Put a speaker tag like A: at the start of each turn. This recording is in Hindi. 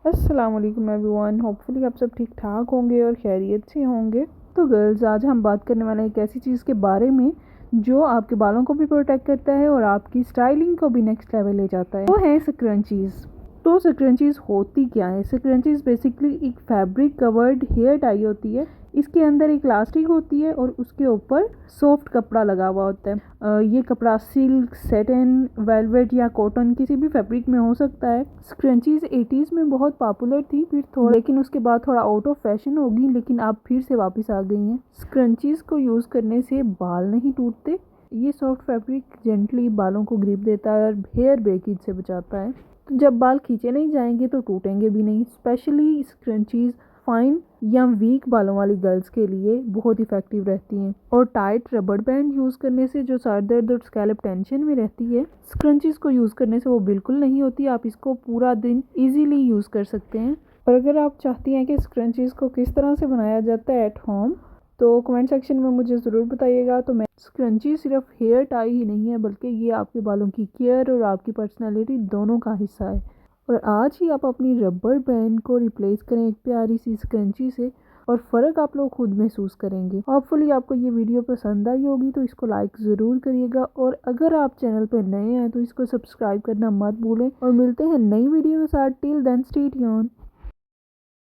A: अस्सलाम वालेकुम एवरीवन। होपफुली आप सब ठीक ठाक होंगे और खैरियत से होंगे। तो गर्ल्स, आज हम बात करने वाले हैं एक ऐसी चीज़ के बारे में जो आपके बालों को भी प्रोटेक्ट करता है और आपकी स्टाइलिंग को भी नेक्स्ट लेवल ले जाता है। वो है स्क्रंचीज़। तो स्क्रंचीज़ होती क्या है? स्क्रंचीज़ बेसिकली एक फैब्रिक कवर्ड हेयर टाई होती है। इसके अंदर एक इलास्टिक होती है और उसके ऊपर सॉफ्ट कपड़ा लगा हुआ होता है। ये कपड़ा सिल्क, सैटिन, वेलवेट या कॉटन किसी भी फैब्रिक में हो सकता है। स्क्रंचीज 80s में बहुत पॉपुलर थी, फिर थोड़ा लेकिन उसके बाद थोड़ा आउट ऑफ फैशन होगी, लेकिन अब फिर से वापस आ गई हैं। स्क्रंचीज को यूज़ करने से बाल नहीं टूटते। ये सॉफ्ट फैब्रिक जेंटली बालों को ग्रिप देता है और हेयर ब्रेकेज से बचाता है। तो जब बाल खींचे नहीं जाएंगे तो टूटेंगे भी नहीं। स्पेशली स्क्रंचीज फाइन या वीक बालों वाली गर्ल्स के लिए बहुत इफेक्टिव रहती हैं। और टाइट रबड़ बैंड यूज़ करने से जो सर दर्द और स्कैल्प टेंशन में रहती है, स्क्रंचीज को यूज़ करने से वो बिल्कुल नहीं होती। आप इसको पूरा दिन इजीली यूज़ कर सकते हैं। और अगर आप चाहती हैं कि स्क्रंचीज को किस तरह से बनाया जाता है एट होम, तो कमेंट सेक्शन में मुझे ज़रूर बताइएगा। तो मैं स्क्रंची सिर्फ हेयर टाई ही नहीं है, बल्कि ये आपके बालों की केयर और आपकी पर्सनैलिटी दोनों का हिस्सा है। और आज ही आप अपनी रबर बैंड को रिप्लेस करें एक प्यारी सी स्क्रंची से, और फ़र्क आप लोग खुद महसूस करेंगे। होपफुली आपको ये वीडियो पसंद आई होगी, तो इसको लाइक ज़रूर करिएगा। और अगर आप चैनल पर नए हैं तो इसको सब्सक्राइब करना मत भूलें। और मिलते हैं नई वीडियो के साथ। Till then stay tuned.